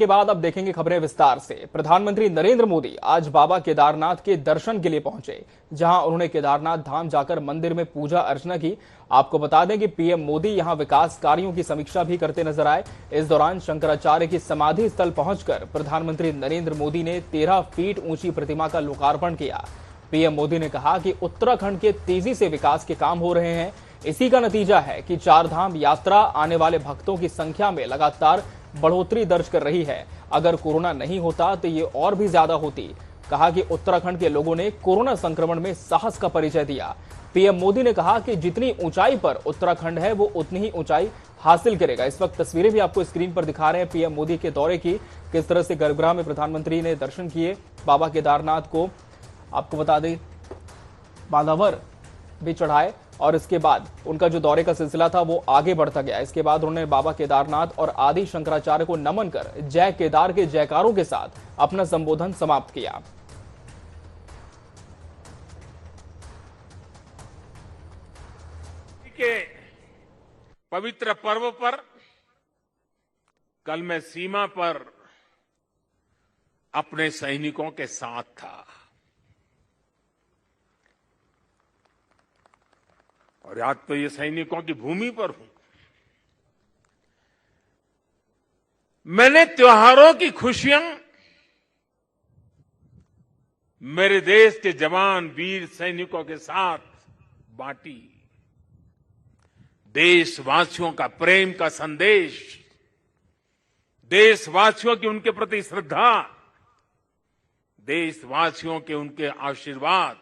के बाद अब देखेंगे खबरें विस्तार से। प्रधानमंत्री नरेंद्र मोदी आज बाबा केदारनाथ के दर्शन के लिए पहुंचे, जहां उन्होंने केदारनाथ धाम जाकर मंदिर में पूजा अर्चना की। आपको बता दें कि पीएम मोदी यहां विकास कार्यों की समीक्षा भी करते नजर आए। इस दौरान शंकराचार्य की समाधि स्थल पहुंचकर प्रधानमंत्री नरेंद्र मोदी ने 13 फीट ऊंची प्रतिमा का लोकार्पण किया। पीएम मोदी ने कहा कि उत्तराखंड के तेजी से विकास के काम हो रहे हैं। इसी का नतीजा है कि चार धाम यात्रा आने वाले भक्तों की संख्या में लगातार बढ़ोतरी दर्ज कर रही है। अगर कोरोना नहीं होता तो ये और भी ज्यादा होती। कहा कि उत्तराखंड के लोगों ने कोरोना संक्रमण में साहस का परिचय दिया। पीएम मोदी ने कहा कि जितनी ऊंचाई पर उत्तराखंड है वो उतनी ही ऊंचाई हासिल करेगा। इस वक्त तस्वीरें भी आपको स्क्रीन पर दिखा रहे हैं पीएम मोदी के दौरे की, किस तरह से गर्भगृह में प्रधानमंत्री ने दर्शन किए बाबा केदारनाथ को। आपको बता दें मालावर भी चढ़ाए और इसके बाद उनका जो दौरे का सिलसिला था वो आगे बढ़ता गया। इसके बाद उन्होंने बाबा केदारनाथ और आदि शंकराचार्य को नमन कर जय केदार के जयकारों के साथ अपना संबोधन समाप्त किया। के पवित्र पर्व पर कल मैं सीमा पर अपने सैनिकों के साथ था और आज तो ये सैनिकों की भूमि पर हूं। मैंने त्योहारों की खुशियां मेरे देश के जवान वीर सैनिकों के साथ बांटी। देशवासियों का प्रेम का संदेश, देशवासियों की उनके प्रति श्रद्धा, देशवासियों के उनके आशीर्वाद,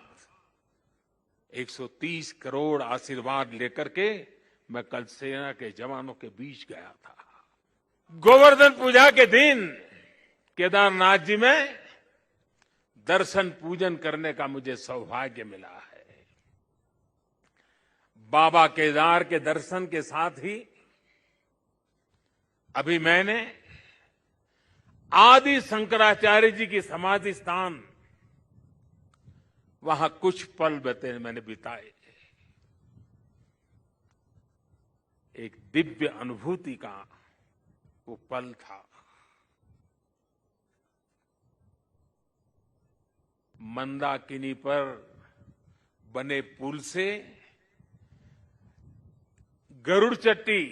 130 करोड़ आशीर्वाद लेकर के मैं कल सेना के जवानों के बीच गया था। गोवर्धन पूजा के दिन केदारनाथ जी में दर्शन पूजन करने का मुझे सौभाग्य मिला है। बाबा केदार के दर्शन के साथ ही अभी मैंने आदि शंकराचार्य जी की समाधि स्थान वहां कुछ पल मैंने बिताए। एक दिव्य अनुभूति का वो पल था। मंदाकिनी पर बने पुल से गरुड़ चट्टी,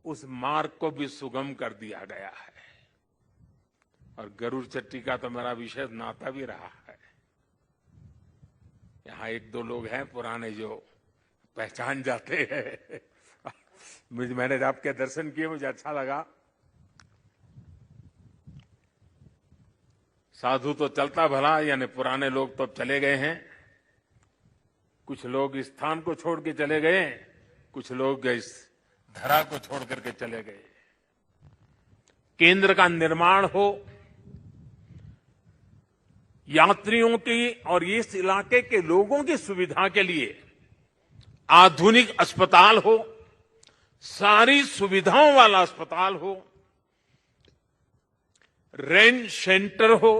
उस मार्ग को भी सुगम कर दिया गया है और गरुड़ चट्टी का तो मेरा विशेष नाता भी रहा है। यहाँ एक दो लोग हैं पुराने जो पहचान जाते हैं। मैंने आपके दर्शन किए, मुझे अच्छा लगा। साधु तो चलता भला, यानी पुराने लोग तो चले गए हैं। कुछ लोग इस स्थान को छोड़ के चले गए, कुछ लोग इस धरा को छोड़ करके चले गए। केंद्र का निर्माण हो, यात्रियों की और इस इलाके के लोगों की सुविधा के लिए आधुनिक अस्पताल हो, सारी सुविधाओं वाला अस्पताल हो, रेंज सेंटर हो,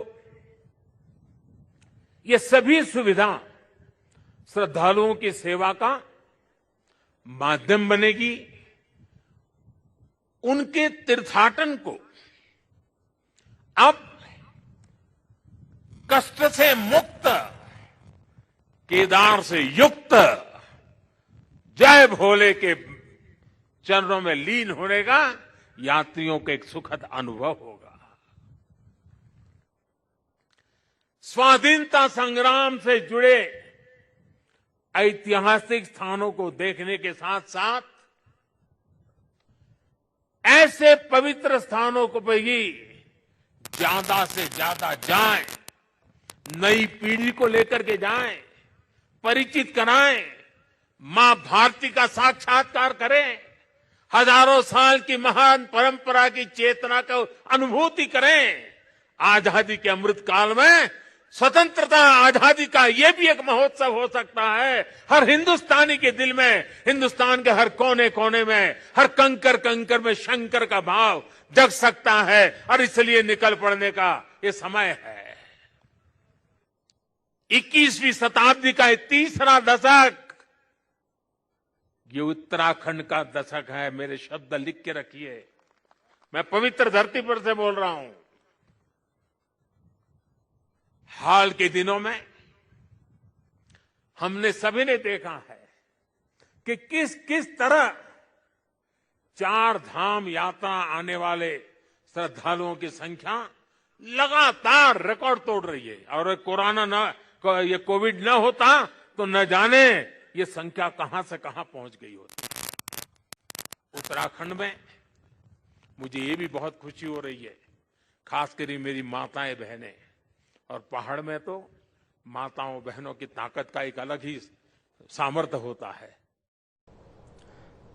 ये सभी सुविधा श्रद्धालुओं की सेवा का माध्यम बनेगी। उनके तीर्थाटन को अब कष्ट से मुक्त, केदार से युक्त, जय भोले के चरणों में लीन होने का यात्रियों को एक सुखद अनुभव होगा। स्वाधीनता संग्राम से जुड़े ऐतिहासिक स्थानों को देखने के साथ साथ ऐसे पवित्र स्थानों को भी ज्यादा से ज्यादा जाएं, नई पीढ़ी को लेकर के जाएं, परिचित कराएं, मां भारती का साक्षात्कार करें, हजारों साल की महान परंपरा की चेतना को अनुभूति करें। आजादी के अमृत काल में स्वतंत्रता आजादी का ये भी एक महोत्सव हो सकता है। हर हिंदुस्तानी के दिल में, हिंदुस्तान के हर कोने कोने में, हर कंकर कंकर में शंकर का भाव जग सकता है और इसलिए निकल पड़ने का ये समय है। 21वीं शताब्दी का तीसरा दशक ये उत्तराखंड का दशक है। मेरे शब्द लिख के रखिए, मैं पवित्र धरती पर से बोल रहा हूं। हाल के दिनों में हमने सभी ने देखा है कि किस किस तरह चार धाम यात्रा आने वाले श्रद्धालुओं की संख्या लगातार रिकॉर्ड तोड़ रही है। और ये कोविड न होता तो न जाने ये संख्या कहां से कहां पहुंच गई होती। उत्तराखंड में मुझे ये भी बहुत खुशी हो रही है, खासकर मेरी माताएं बहनें, और पहाड़ में तो माताओं बहनों की ताकत का एक अलग ही सामर्थ्य होता है।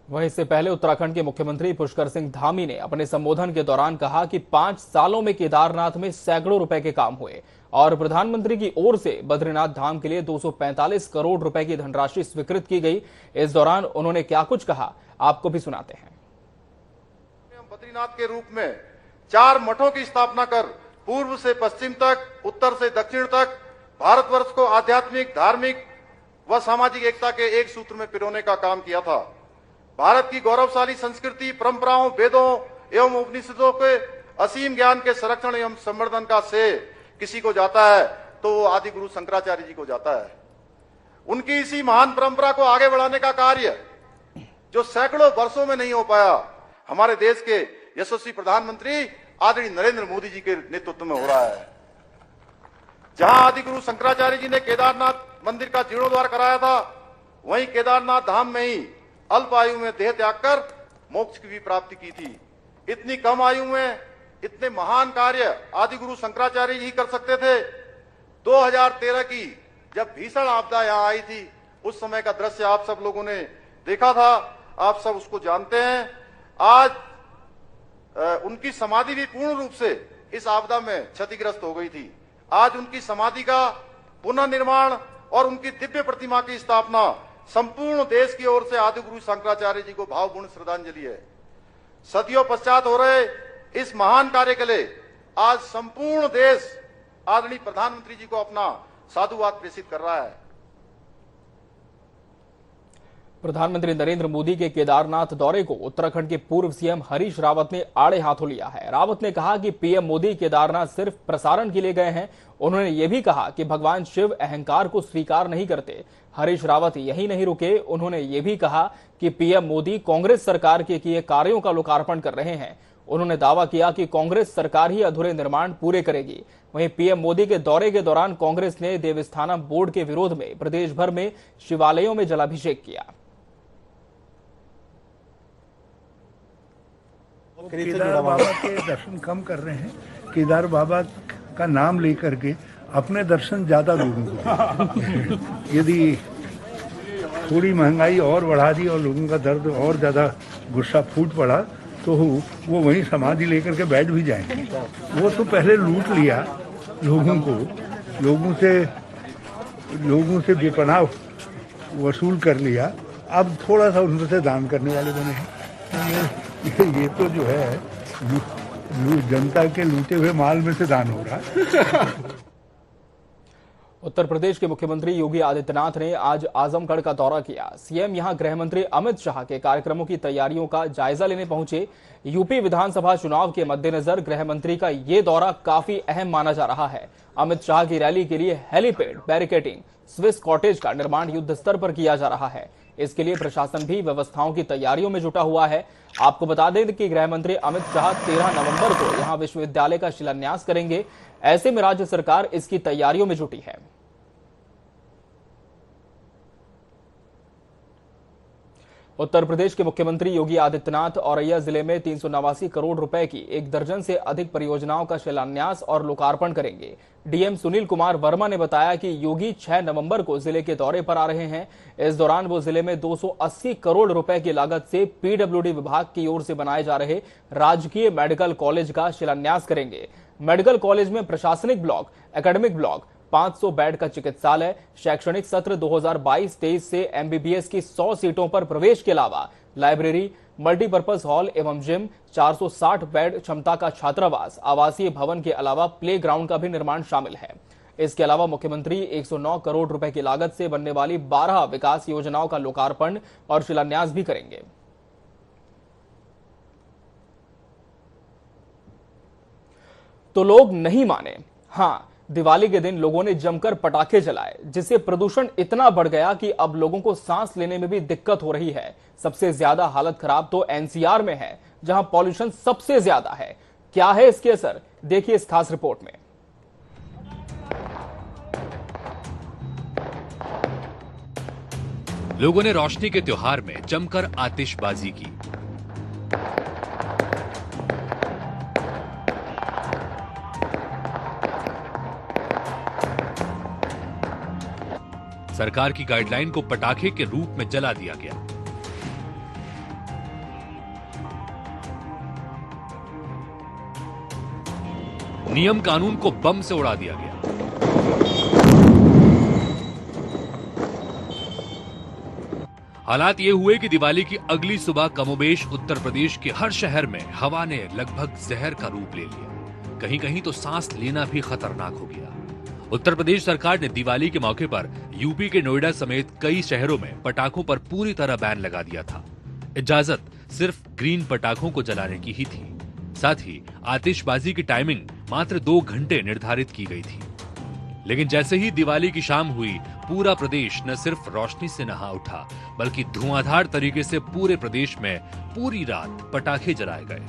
वहीं इससे पहले उत्तराखंड के मुख्यमंत्री पुष्कर सिंह धामी ने अपने संबोधन के दौरान कहा कि 5 सालों में केदारनाथ में सैकड़ों रुपए के काम हुए और प्रधानमंत्री की ओर से बद्रीनाथ धाम के लिए 245 करोड़ रुपए की धनराशि स्वीकृत की गई। इस दौरान उन्होंने क्या कुछ कहा, आपको भी सुनाते हैं। बद्रीनाथ के रूप में 4 मठों की स्थापना कर पूर्व से पश्चिम तक, उत्तर से दक्षिण तक भारतवर्ष को आध्यात्मिक, धार्मिक व सामाजिक एकता के एक सूत्र में पिरोने का काम किया था। भारत की गौरवशाली संस्कृति, परंपराओं, वेदों एवं उपनिषदों के असीम ज्ञान के संरक्षण एवं संवर्धन का श्रेय किसी को जाता है तो वो आदि गुरु शंकराचार्य जी को जाता है। उनकी इसी महान परंपरा को आगे बढ़ाने का कार्य जो सैकड़ों वर्षों में नहीं हो पाया, हमारे देश के यशस्वी प्रधानमंत्री आदरणीय नरेंद्र मोदी जी के नेतृत्व में हो रहा है। जहां आदि गुरु शंकराचार्य जी ने केदारनाथ मंदिर का जीर्णोद्धार कराया था, वहीं केदारनाथ धाम में ही अल्प आयु में देह त्याग कर मोक्ष की भी प्राप्ति की थी। इतनी कम आयु में इतने महान कार्य आदि गुरु शंकराचार्य जी कर सकते थे। 2013 की जब भीषण आपदा यहां आई थी, उस समय का दृश्य आप सब लोगों ने देखा था, आप सब उसको जानते हैं। आज उनकी समाधि भी पूर्ण रूप से इस आपदा में क्षतिग्रस्त हो गई थी। आज उनकी समाधि का पुनर्निर्माण और उनकी दिव्य प्रतिमा की स्थापना संपूर्ण देश की ओर से आदि गुरु शंकराचार्य जी को भावपूर्ण श्रद्धांजलि है। सदियों पश्चात हो रहे इस महान कार्य के लिए आज संपूर्ण देश आदरणीय प्रधानमंत्री जी को अपना साधुवाद प्रेषित कर रहा है। प्रधानमंत्री नरेंद्र मोदी के केदारनाथ दौरे को उत्तराखंड के पूर्व सीएम हरीश रावत ने आड़े हाथों लिया है। रावत ने कहा कि पीएम मोदी केदारनाथ सिर्फ प्रसारण के लिए गए हैं। उन्होंने ये भी कहा कि भगवान शिव अहंकार को स्वीकार नहीं करते। हरीश रावत यही नहीं रुके, उन्होंने ये भी कहा कि पीएम मोदी कांग्रेस सरकार के किए कार्यों का लोकार्पण कर रहे हैं। उन्होंने दावा किया कि कांग्रेस सरकार ही अधूरे निर्माण पूरे करेगी। वहीं पीएम मोदी के दौरे के दौरान कांग्रेस ने देवस्थानम बोर्ड के विरोध में प्रदेश भर में शिवालयों में जलाभिषेक किया। केदार बाबा के दर्शन कम कर रहे हैं, केदार बाबा का नाम लेकर के अपने दर्शन ज्यादा लोगों को यदि थोड़ी महंगाई और बढ़ा दी और लोगों का दर्द और ज्यादा गुस्सा फूट पड़ा तो वो वहीं समाधि लेकर के बैठ भी जाएंगे। वो तो पहले लूट लिया लोगों को, लोगों से बेपनाह वसूल कर लिया, अब थोड़ा सा उनमें से दान करने वाले बने हैं। ये तो जो है जनता के लूटे हुए माल में से दान हो रहा। उत्तर प्रदेश के मुख्यमंत्री योगी आदित्यनाथ ने आज आजमगढ़ का दौरा किया। सीएम यहां गृह मंत्री अमित शाह के कार्यक्रमों की तैयारियों का जायजा लेने पहुंचे। यूपी विधानसभा चुनाव के मद्देनजर गृह मंत्री का ये दौरा काफी अहम माना जा रहा है। अमित शाह की रैली के लिए हेलीपैड, बैरिकेडिंग, स्विस कॉटेज का निर्माण युद्ध स्तर पर किया जा रहा है। इसके लिए प्रशासन भी व्यवस्थाओं की तैयारियों में जुटा हुआ है। आपको बता दें कि गृह मंत्री अमित शाह 13 नवंबर को यहां विश्वविद्यालय का शिलान्यास करेंगे। ऐसे में राज्य सरकार इसकी तैयारियों में जुटी है। उत्तर प्रदेश के मुख्यमंत्री योगी आदित्यनाथ औरैया जिले में 389 करोड़ रुपए की 1 दर्जन से अधिक परियोजनाओं का शिलान्यास और लोकार्पण करेंगे। डीएम सुनील कुमार वर्मा ने बताया कि योगी 6 नवंबर को जिले के दौरे पर आ रहे हैं। इस दौरान वो जिले में 280 करोड़ रुपए की लागत से पीडब्ल्यूडी विभाग की ओर से बनाए जा रहे राजकीय मेडिकल कॉलेज का शिलान्यास करेंगे। मेडिकल कॉलेज में प्रशासनिक ब्लॉक, एकेडमिक ब्लॉक, 500 बेड का चिकित्सालय, शैक्षणिक सत्र 2022-23 से एमबीबीएस की 100 सीटों पर प्रवेश के अलावा लाइब्रेरी, मल्टीपर्पज हॉल एवं जिम, 460 बेड क्षमता का छात्रावास, आवासीय भवन के अलावा प्ले ग्राउंड का भी निर्माण शामिल है। इसके अलावा मुख्यमंत्री 109 करोड़ रुपए की लागत से बनने वाली 12 विकास योजनाओं का लोकार्पण और शिलान्यास भी करेंगे। तो लोग नहीं माने। हाँ, दिवाली के दिन लोगों ने जमकर पटाखे जलाए, जिससे प्रदूषण इतना बढ़ गया कि अब लोगों को सांस लेने में भी दिक्कत हो रही है। सबसे ज्यादा हालत खराब तो एनसीआर में है, जहां पॉल्यूशन सबसे ज्यादा है। क्या है इसके असर, देखिए इस खास रिपोर्ट में। लोगों ने रोशनी के त्योहार में जमकर आतिशबाजी की। सरकार की गाइडलाइन को पटाखे के रूप में जला दिया गया। नियम कानून को बम से उड़ा दिया गया। हालात ये हुए कि दिवाली की अगली सुबह कमोबेश उत्तर प्रदेश के हर शहर में हवा ने लगभग जहर का रूप ले लिया। कहीं कहीं तो सांस लेना भी खतरनाक हो गया। उत्तर प्रदेश सरकार ने दिवाली के मौके पर यूपी के नोएडा समेत कई शहरों में पटाखों पर पूरी तरह बैन लगा दिया था। इजाजत सिर्फ ग्रीन पटाखों को जलाने की ही थी। साथ ही आतिशबाजी की टाइमिंग मात्र 2 घंटे निर्धारित की गई थी। लेकिन जैसे ही दिवाली की शाम हुई, पूरा प्रदेश न सिर्फ रोशनी से नहा उठा, बल्कि धुआंधार तरीके से पूरे प्रदेश में पूरी रात पटाखे जलाए गए।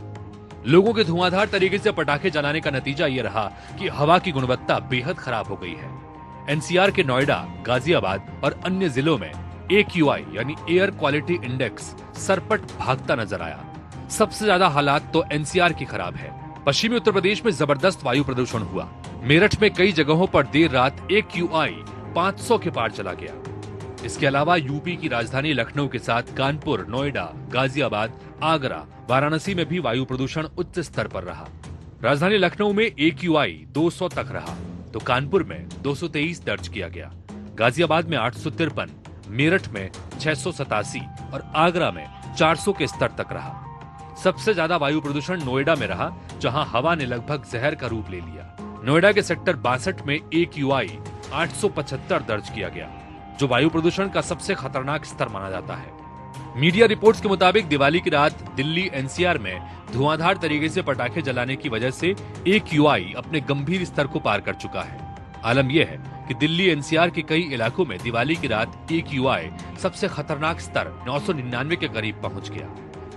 लोगों के धुआंधार तरीके से पटाखे जलाने का नतीजा यह रहा कि हवा की गुणवत्ता बेहद खराब हो गई है। एनसीआर के नोएडा, गाजियाबाद और अन्य जिलों में AQI यानी एयर क्वालिटी इंडेक्स सरपट भागता नजर आया। सबसे ज्यादा हालात तो एनसीआर की खराब है। पश्चिमी उत्तर प्रदेश में जबरदस्त वायु प्रदूषण हुआ। मेरठ में कई जगहों पर देर रात AQI 500 के पार चला गया। इसके अलावा यूपी की राजधानी लखनऊ के साथ कानपुर, नोएडा, गाजियाबाद, आगरा, वाराणसी में भी वायु प्रदूषण उच्च स्तर पर रहा। राजधानी लखनऊ में AQI 200 तक रहा, तो कानपुर में 223 दर्ज किया गया। गाजियाबाद में 853, मेरठ में 687 और आगरा में 400 के स्तर तक रहा। सबसे ज्यादा वायु प्रदूषण नोएडा में रहा, जहां हवा ने लगभग जहर का रूप ले लिया। नोएडा के सेक्टर 62 में AQI 875 दर्ज किया गया, जो वायु प्रदूषण का सबसे खतरनाक स्तर माना जाता है। मीडिया रिपोर्ट्स के मुताबिक दिवाली की रात दिल्ली NCR में धुआंधार तरीके से पटाखे जलाने की वजह से AQI अपने गंभीर स्तर को पार कर चुका है। आलम यह है कि दिल्ली NCR के कई इलाकों में दिवाली की रात AQI सबसे खतरनाक स्तर 999 के करीब पहुंच गया।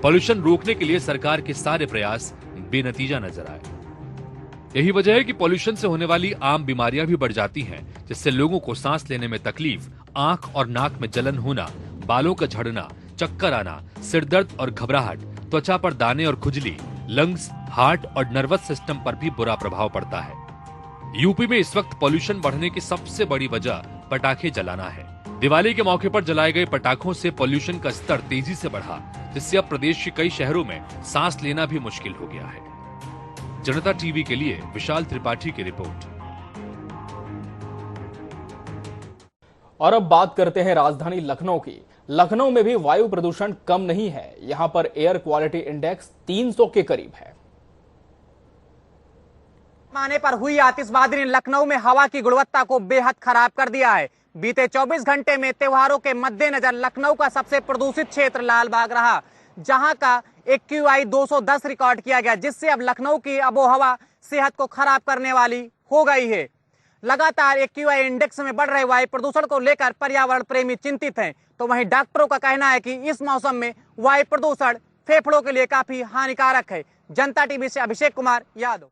पॉल्यूशन रोकने के लिए सरकार के सारे प्रयास बेनतीजा नजर आए। यही वजह है कि पॉल्यूशन से होने वाली आम बीमारियां भी बढ़ जाती हैं, जिससे लोगों को सांस लेने में तकलीफ, आंख और नाक में जलन होना, बालों का झड़ना, चक्कर आना, सिरदर्द और घबराहट, त्वचा पर दाने और खुजली, लंग्स, हार्ट और नर्वस सिस्टम पर भी बुरा प्रभाव पड़ता है। यूपी में इस वक्त पॉल्यूशन बढ़ने की सबसे बड़ी वजह पटाखे जलाना है। दिवाली के मौके पर जलाए गए पटाखों से पॉल्यूशन का स्तर तेजी से बढ़ा, जिससे अब प्रदेश के कई शहरों में सांस लेना भी मुश्किल हो गया है। जनता टीवी के लिए विशाल त्रिपाठी की रिपोर्ट। और अब बात करते हैं राजधानी लखनऊ की। लखनऊ में भी वायु प्रदूषण कम नहीं है। यहां पर एयर क्वालिटी इंडेक्स 300 के करीब है। पैमाने पर हुई आतिशबाजी ने लखनऊ में हवा की गुणवत्ता को बेहद खराब कर दिया है। बीते 24 घंटे में त्योहारों के मद्देनजर लखनऊ का सबसे प्रदूषित क्षेत्र लालबाग रहा, जहां का AQI 210 रिकॉर्ड किया गया, जिससे अब लखनऊ की आबोहवा सेहत को खराब करने वाली हो गई है। लगातार AQI इंडेक्स में बढ़ रहे वायु प्रदूषण को लेकर पर्यावरण प्रेमी चिंतित हैं, तो वहीं डॉक्टरों का कहना है कि इस मौसम में वायु प्रदूषण फेफड़ों के लिए काफी हानिकारक है। जनता टीवी से अभिषेक कुमार यादव।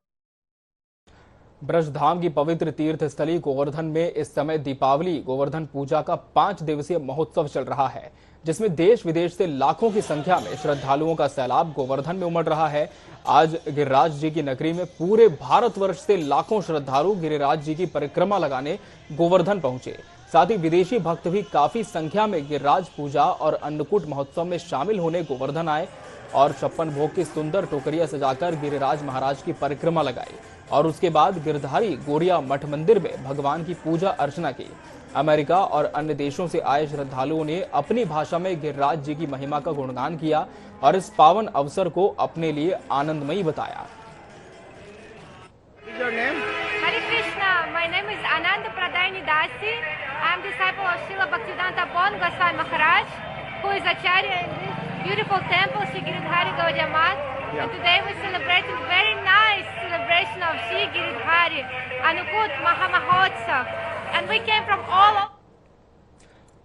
ब्रजधाम की पवित्र तीर्थ स्थली गोवर्धन में इस समय दीपावली गोवर्धन पूजा का 5 दिवसीय महोत्सव चल रहा है, जिसमें देश विदेश से लाखों की संख्या में श्रद्धालुओं का सैलाब गोवर्धन में उमड़ रहा है। आज गिरिराज जी की नगरी में पूरे भारतवर्ष से लाखों श्रद्धालु गिरिराज जी की परिक्रमा लगाने गोवर्धन पहुंचे। साथ ही विदेशी भक्त भी काफी संख्या में गिरिराज पूजा और अन्नकूट महोत्सव में शामिल होने गोवर्धन आए और 56 भोग की सुंदर टोकरियां सजाकर गिरिराज महाराज की परिक्रमा लगाई और उसके बाद गिरधारी गोरिया मठ मंदिर में भगवान की पूजा अर्चना की। अमेरिका और अन्य देशों से आए श्रद्धालुओं ने अपनी भाषा में गिरिराज जी की महिमा का गुणगान किया और इस पावन अवसर को अपने लिए आनंदमयी बताया। Hare Krishna, my name is Ananda Pradayani Dasi. I am disciple of Srila Bhaktivedanta Bon Goswami Maharaj, who is Acharya in this beautiful temple, Shri Giridhari Gaudiya Math. And today we celebrated very nice celebration of Shri Brahmachari Anukut Mahamahotsav, and we came from all over.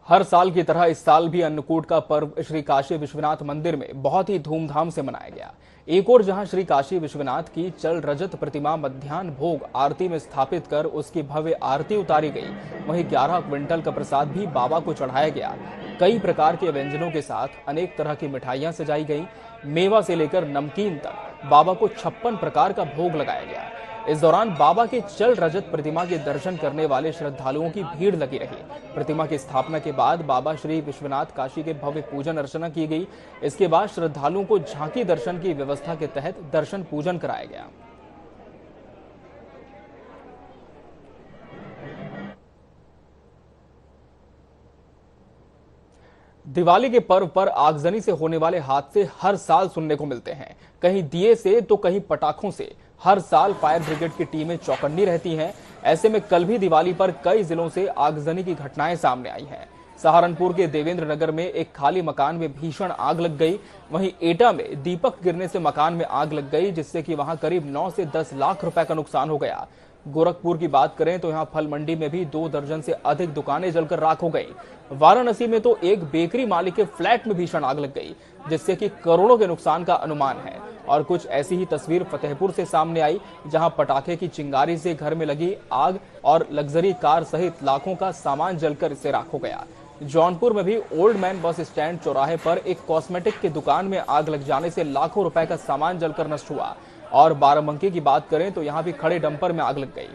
हर साल की तरह इस साल भी अन्नकूट का पर्व श्री काशी विश्वनाथ मंदिर में बहुत ही धूमधाम से मनाया गया। एक और जहां श्री काशी विश्वनाथ की चल रजत प्रतिमा मध्याह्न भोग आरती में स्थापित कर उसकी भव्य आरती उतारी गई, वहीं 11 क्विंटल का प्रसाद भी बाबा को चढ़ाया गया। कई प्रकार के व्यंजनों के साथ अनेक तरह की मिठाइयां सजाई गई। मेवा से लेकर नमकीन तक बाबा को 56 प्रकार का भोग लगाया गया। इस दौरान बाबा के चल रजत प्रतिमा के दर्शन करने वाले श्रद्धालुओं की भीड़ लगी रही। प्रतिमा की स्थापना के बाद बाबा श्री विश्वनाथ काशी के भव्य पूजन अर्चना की गई। इसके बाद श्रद्धालुओं को झांकी दर्शन की व्यवस्था के तहत दर्शन पूजन कराया गया। दिवाली के पर्व पर आगजनी से होने वाले हादसे हर साल सुनने को मिलते हैं, कहीं दिए से तो कहीं पटाखों से। हर साल फायर ब्रिगेड की टीमें चौकन्नी रहती हैं। ऐसे में कल भी दिवाली पर कई जिलों से आगजनी की घटनाएं सामने आई हैं। सहारनपुर के देवेंद्र नगर में एक खाली मकान में भीषण आग लग गई। वहीं एटा में दीपक गिरने से मकान में आग लग गई, जिससे कि वहां करीब 9 से 10 लाख रुपए का नुकसान हो गया। गोरखपुर की बात करें तो यहां फल मंडी में भी 2 दर्जन से अधिक दुकानें जलकर राख हो गई। वाराणसी में तो एक बेकरी मालिक के फ्लैट में भीषण आग लग गई, जिससे कि करोड़ों के नुकसान का अनुमान है। और कुछ ऐसी ही तस्वीर फतेहपुर से सामने आई, जहां पटाखे की चिंगारी से घर में लगी आग और लग्जरी कार सहित लाखों का सामान जलकर इससे राख हो गया। जौनपुर में भी ओल्ड मैन बस स्टैंड चौराहे पर एक कॉस्मेटिक की दुकान में आग लग जाने से लाखों रुपए का सामान जलकर नष्ट हुआ। और बाराबंकी की बात करें तो यहां भी खड़े डंपर में आग लग गई।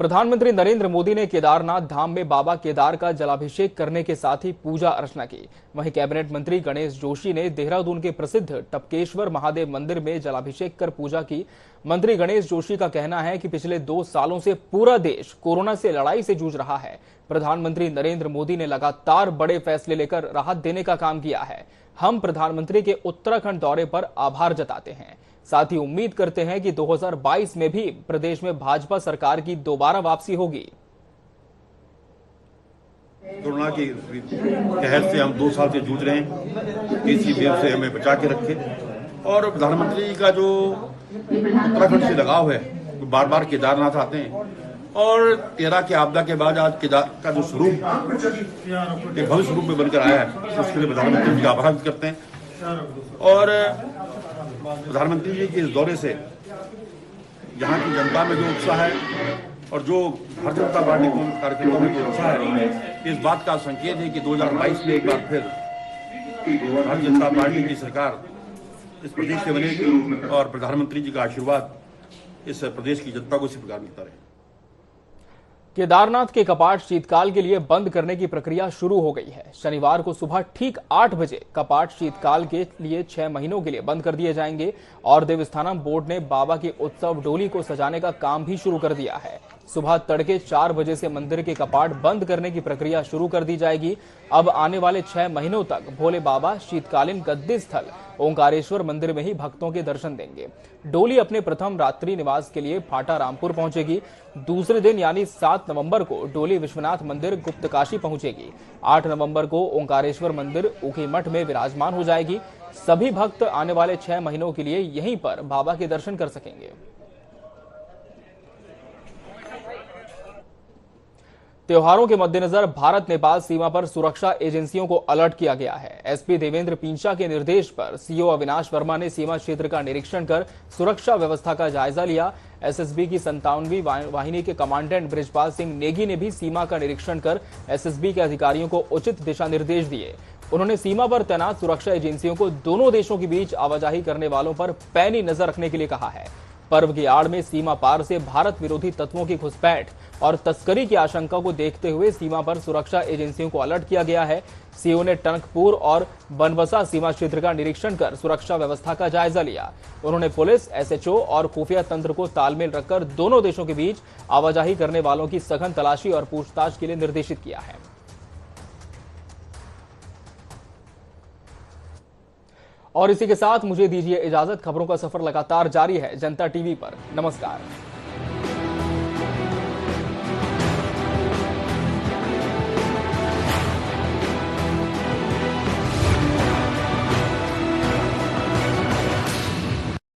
प्रधानमंत्री नरेंद्र मोदी ने केदारनाथ धाम में बाबा केदार का जलाभिषेक करने के साथ ही पूजा अर्चना की। वहीं कैबिनेट मंत्री गणेश जोशी ने देहरादून के प्रसिद्ध टपकेश्वर महादेव मंदिर में जलाभिषेक कर पूजा की। मंत्री गणेश जोशी का कहना है कि पिछले 2 सालों से पूरा देश कोरोना से लड़ाई से जूझ रहा है। प्रधानमंत्री नरेंद्र मोदी ने लगातार बड़े फैसले लेकर राहत देने का काम किया है। हम प्रधानमंत्री के उत्तराखंड दौरे पर आभार जताते हैं। साथ ही उम्मीद करते हैं कि 2022 में भी प्रदेश में भाजपा सरकार की दोबारा वापसी होगी। कोरोना की कहर से हम 2 साल से जूझ रहे हैं। तीसरी वेव से हमें बचा के रखे। और प्रधानमंत्री का जो उत्तराखंड से लगाव है, तो बार बार केदारनाथ आते हैं। और 13 की आपदा के बाद आज केदार का जो स्वरूप एक भव्य स्वरूप में बनकर आया है, उसके लिए प्रधानमंत्री जी का आभार व्यक्त करते हैं। और प्रधानमंत्री जी के इस दौरे से यहाँ की जनता में जो उत्साह है और जो भारतीय जनता पार्टी कार्यकर्ताओं में जो उत्साह है, इस बात का संकेत है कि 2022 में एक बार फिर भारतीय जनता पार्टी की सरकार इस प्रदेश से बनेगी और प्रधानमंत्री जी का आशीर्वाद इस प्रदेश की जनता को इसी प्रकार मिलता रहे। केदारनाथ के कपाट शीतकाल के लिए बंद करने की प्रक्रिया शुरू हो गई है। शनिवार को सुबह ठीक 8 बजे कपाट शीतकाल के लिए 6 महीनों के लिए बंद कर दिए जाएंगे। और देवस्थानम बोर्ड ने बाबा की उत्सव डोली को सजाने का काम भी शुरू कर दिया है। सुबह तड़के 4 बजे से मंदिर के कपाट बंद करने की प्रक्रिया शुरू कर दी जाएगी। अब आने वाले 6 महीनों तक भोले बाबा शीतकालीन गद्दी स्थल ओंकारेश्वर मंदिर में ही भक्तों के दर्शन देंगे। डोली अपने प्रथम रात्रि निवास के लिए फाटा रामपुर पहुंचेगी। दूसरे दिन यानी 7 नवंबर को डोली विश्वनाथ मंदिर गुप्तकाशी पहुंचेगी। 8 नवंबर को ओंकारेश्वर मंदिर ऊखी मठ में विराजमान हो जाएगी। सभी भक्त आने वाले 6 महीनों के लिए यहीं पर बाबा के दर्शन कर सकेंगे। त्योहारों के मद्देनजर भारत नेपाल सीमा पर सुरक्षा एजेंसियों को अलर्ट किया गया है। एसपी देवेंद्र पिंचा के निर्देश पर सीओ अविनाश वर्मा ने सीमा क्षेत्र का निरीक्षण कर सुरक्षा व्यवस्था का जायजा लिया। एसएसबी की 57वीं वाहिनी के कमांडेंट बृजपाल सिंह नेगी ने भी सीमा का निरीक्षण कर एसएसबी के अधिकारियों को उचित दिशा निर्देश दिए। उन्होंने सीमा पर तैनात सुरक्षा एजेंसियों को दोनों देशों के बीच आवाजाही करने वालों पर पैनी नजर रखने के लिए कहा है। पर्व की आड़ में सीमा पार से भारत विरोधी तत्वों की घुसपैठ और तस्करी की आशंका को देखते हुए सीमा पर सुरक्षा एजेंसियों को अलर्ट किया गया है। सीओ ने टनकपुर और बनबसा सीमा क्षेत्र का निरीक्षण कर सुरक्षा व्यवस्था का जायजा लिया। उन्होंने पुलिस, एसएचओ और खुफिया तंत्र को तालमेल रखकर दोनों देशों के बीच आवाजाही करने वालों की सघन तलाशी और पूछताछ के लिए निर्देशित किया है। और इसी के साथ मुझे दीजिए इजाजत। खबरों का सफर लगातार जारी है जनता टीवी पर। नमस्कार।